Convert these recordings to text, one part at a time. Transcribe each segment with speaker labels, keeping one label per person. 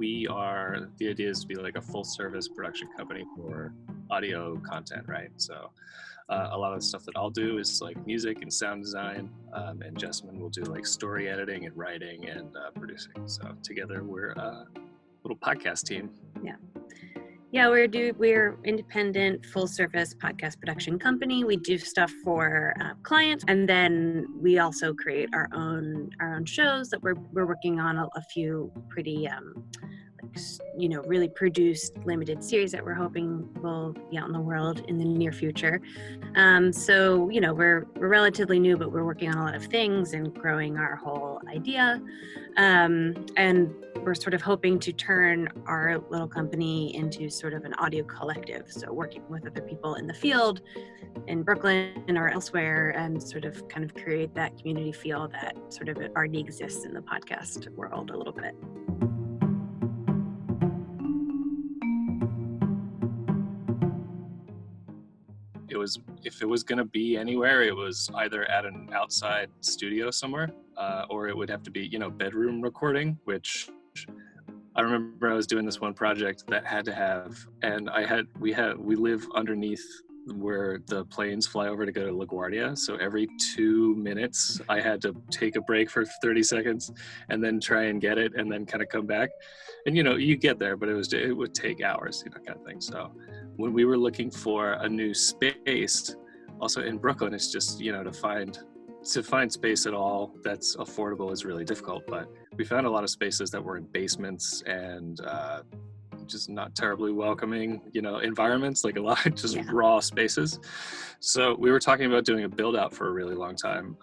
Speaker 1: the idea is to be like a full service production company for audio content, right? So a lot of the stuff that I'll do is like music and sound design, and Jasmine will do like story editing and writing and producing. So together we're a little podcast team.
Speaker 2: Yeah, we're independent, full service podcast production company. We do stuff for clients, and then we also create our own shows that we're working on a few pretty really produced limited series that we're hoping will be out in the world in the near future. So we're relatively new, but we're working on a lot of things and growing our whole idea. And we're sort of hoping to turn our little company into sort of an audio collective. So working with other people in the field in Brooklyn or elsewhere, and sort of kind of create that community feel that sort of already exists in the podcast world a little bit.
Speaker 1: If it was going to be anywhere, it was either at an outside studio somewhere, or it would have to be, bedroom recording, which I remember I was doing this one project that had to have, and we live underneath where the planes fly over to go to LaGuardia. So every 2 minutes I had to take a break for 30 seconds and then try and get it and then kind of come back. And, you get there, but it would take hours, kind of thing. So when we were looking for a new space, also in Brooklyn, it's just, to find space at all that's affordable is really difficult. But we found a lot of spaces that were in basements and just not terribly welcoming, environments, like a lot of just raw spaces. So we were talking about doing a build out for a really long time.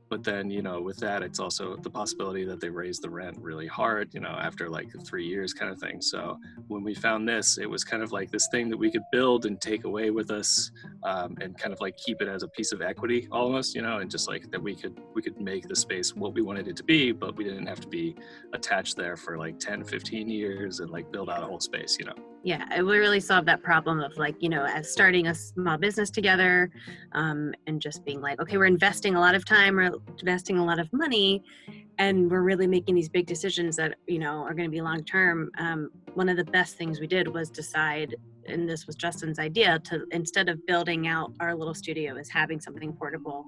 Speaker 1: But then, with that, it's also the possibility that they raise the rent really hard, after like 3 years kind of thing. So when we found this, it was kind of like this thing that we could build and take away with us, and kind of like keep it as a piece of equity almost, and just like that we could make the space what we wanted it to be, but we didn't have to be attached there for like 10, 15 years and like build out a whole space,
Speaker 2: Yeah, it would really solve that problem of like, as starting a small business together, and just being like, okay, we're investing a lot of time, we're investing a lot of money, and we're really making these big decisions that, are going to be long term. One of the best things we did was decide, and this was Justin's idea, to instead of building out our little studio, is having something portable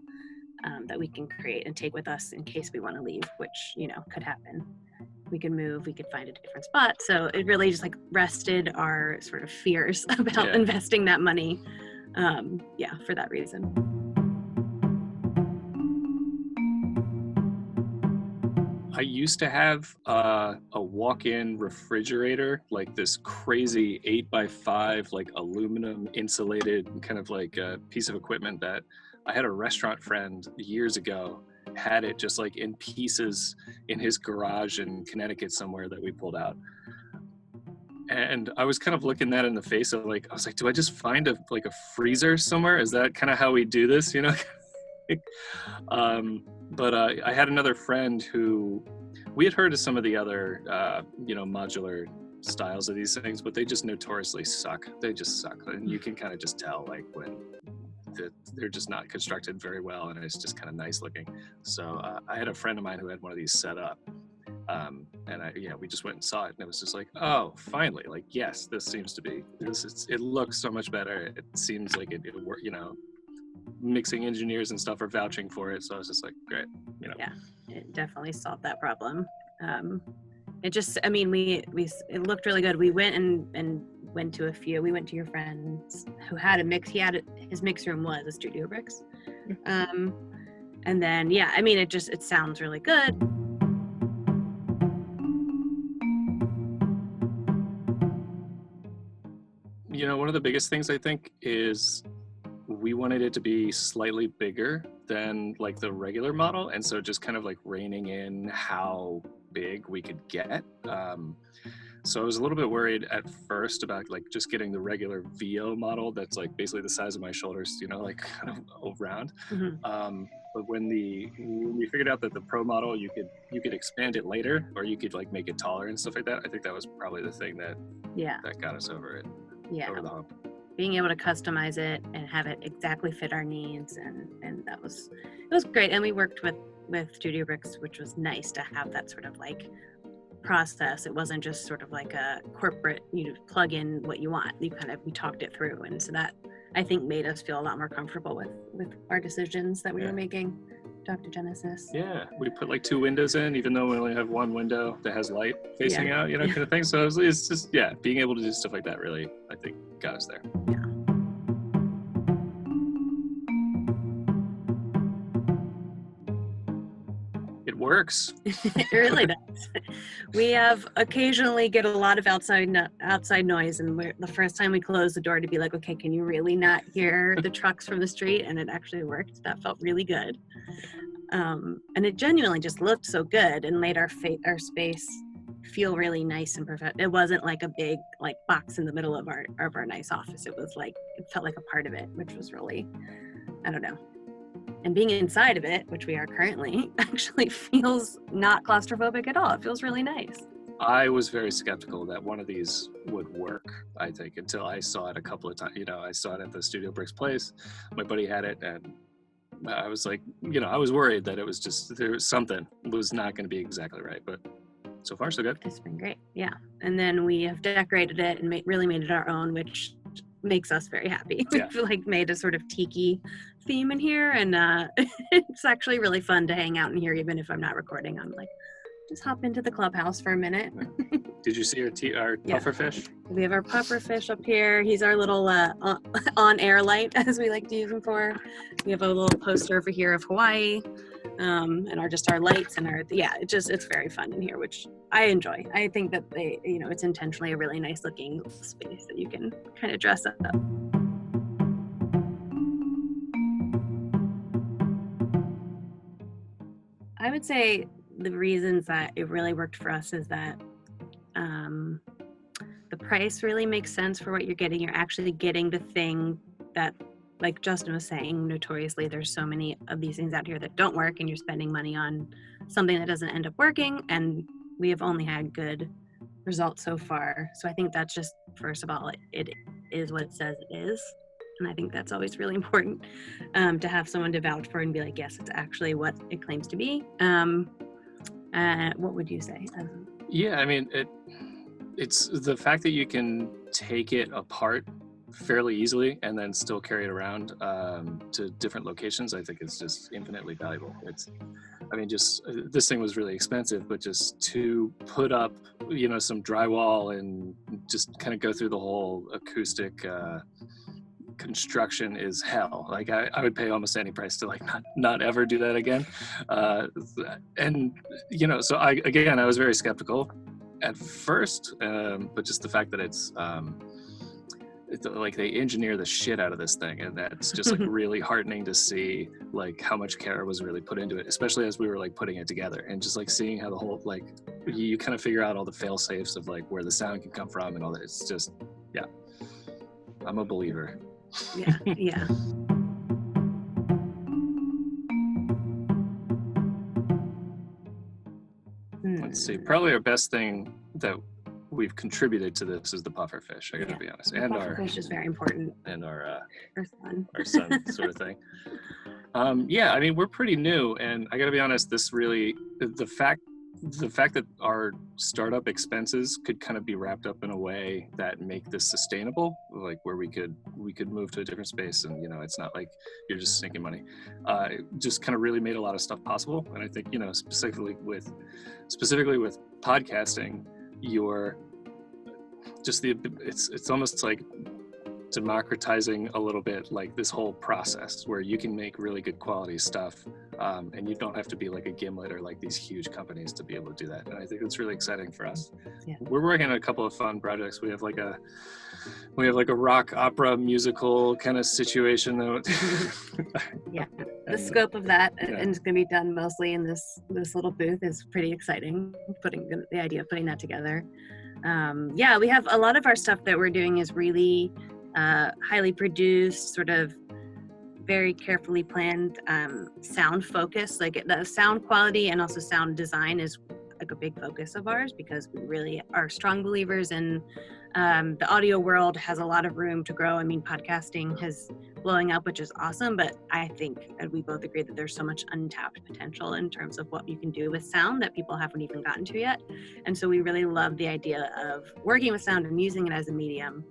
Speaker 2: that we can create and take with us in case we want to leave, which, could happen. We could move, we could find a different spot. So it really just like rested our sort of fears about investing that money. For that reason.
Speaker 1: I used to have a walk-in refrigerator, like this crazy 8x5, like aluminum insulated kind of like a piece of equipment that I had a restaurant friend years ago had it just like in pieces in his garage in Connecticut somewhere that we pulled out. And I was kind of looking that in the face of like, I was like, do I just find a freezer somewhere? Is that kind of how we do this, But I had another friend who, we had heard of some of the other, modular styles of these things, but they just notoriously suck. They just suck. And you can kind of just tell like when they're just not constructed very well, and it's just kind of nice looking. So I had a friend of mine who had one of these set up, and we just went and saw it, and it was just like, oh, finally, like, yes, this seems to be it looks so much better. It seems like it work, mixing engineers and stuff are vouching for it. So I was just like, great,
Speaker 2: Yeah, it definitely solved that problem. It just, it looked really good. We went and went to a few. We went to your friends who had a mix. His mix room was a Studio Bricks. And then, it sounds really good.
Speaker 1: One of the biggest things I think is we wanted it to be slightly bigger than like the regular model. And so just kind of like reining in how big we could get. So I was a little bit worried at first about like just getting the regular VO model that's like basically the size of my shoulders, like kind of around.
Speaker 2: Mm-hmm.
Speaker 1: But when we figured out that the Pro model, you could expand it later, or you could like make it taller and stuff like that. I think that was probably the thing that got us over it.
Speaker 2: Yeah.
Speaker 1: Over the hump.
Speaker 2: Being able to customize it and have it exactly fit our needs, and it was great. And we worked with Studio Bricks, which was nice to have that sort of like process. It wasn't just sort of like a corporate, you plug in what you want. We talked it through. And so that, I think, made us feel a lot more comfortable with our decisions that we were making. Dr. Genesis.
Speaker 1: Yeah, we put like 2 windows in, even though we only have one window that has light facing out, kind of thing. So it's just, being able to do stuff like that really, I think, got us there.
Speaker 2: Yeah.
Speaker 1: It works.
Speaker 2: It really does. We occasionally get a lot of outside noise, and the first time we closed the door to be like, okay, can you really not hear the trucks from the street? And it actually worked. That felt really good. And it genuinely just looked so good and made our space feel really nice and perfect. It wasn't like a big box in the middle of our nice office. It was like, it felt like a part of it, which was really, I don't know. And being inside of it, which we are currently, actually feels not claustrophobic at all. It feels really nice.
Speaker 1: I was very skeptical that one of these would work, I think, until I saw it a couple of times. I saw it at the Studio Bricks place. My buddy had it, and I was like, I was worried that it was just, something was not going to be exactly right. But so far, so good.
Speaker 2: It's been great. Yeah. And then we have decorated it and really made it our own, which makes us very happy. We've made a sort of tiki theme in here, and it's actually really fun to hang out in here, even if I'm not recording. I'm like, just hop into the clubhouse for a minute.
Speaker 1: Did you see our puffer fish?
Speaker 2: We have our puffer fish up here. He's our little on-air light, as we like to use him for. We have a little poster over here of Hawaii, and our lights and it's very fun in here, which I enjoy. I think that it's intentionally a really nice looking space that you can kind of dress up. I would say the reasons that it really worked for us is that the price really makes sense for what you're getting. You're actually getting the thing that, like Justin was saying, notoriously there's so many of these things out here that don't work, and you're spending money on something that doesn't end up working, and we have only had good results so far. So I think that's just, first of all, it is what it says it is. And I think that's always really important, to have someone to vouch for and be like, yes, it's actually what it claims to be. What would you say?
Speaker 1: Yeah, I mean, it's the fact that you can take it apart fairly easily and then still carry it around to different locations. I think it's just infinitely valuable. This thing was really expensive, but just to put up, some drywall and just kind of go through the whole acoustic construction is hell. Like I would pay almost any price to not ever do that again. So I was very skeptical at first, but just the fact that it's they engineer the shit out of this thing, and that's just really heartening to see how much care was really put into it, especially as we were putting it together, and just seeing how the whole you kind of figure out all the fail safes of where the sound can come from and all that. It's just, I'm a believer.
Speaker 2: Yeah.
Speaker 1: Let's see. Probably our best thing that we've contributed to this is the puffer fish. I gotta be honest,
Speaker 2: and our fish is very important,
Speaker 1: and our
Speaker 2: son
Speaker 1: sort of thing. I mean, we're pretty new, and I gotta be honest. This really, the fact that our startup expenses could kind of be wrapped up in a way that make this sustainable, where we could move to a different space, and it's not like you're just sinking money. It just kind of really made a lot of stuff possible, and I think specifically with podcasting, it's almost like democratizing a little bit this whole process where you can make really good quality stuff, and you don't have to be a Gimlet or these huge companies to be able to do that. And I think it's really exciting for us. We're working on a couple of fun projects. We have a rock opera musical kind of situation though.
Speaker 2: The scope of that, and it's going to be done mostly in this little booth, is pretty exciting. The idea of putting that together. We have a lot of our stuff that we're doing is really highly produced, sort of very carefully planned, sound focus. The sound quality and also sound design is like a big focus of ours, because we really are strong believers in the audio world has a lot of room to grow. I mean, podcasting is blowing up, which is awesome, but I think that we both agree that there's so much untapped potential in terms of what you can do with sound that people haven't even gotten to yet. And so we really love the idea of working with sound and using it as a medium.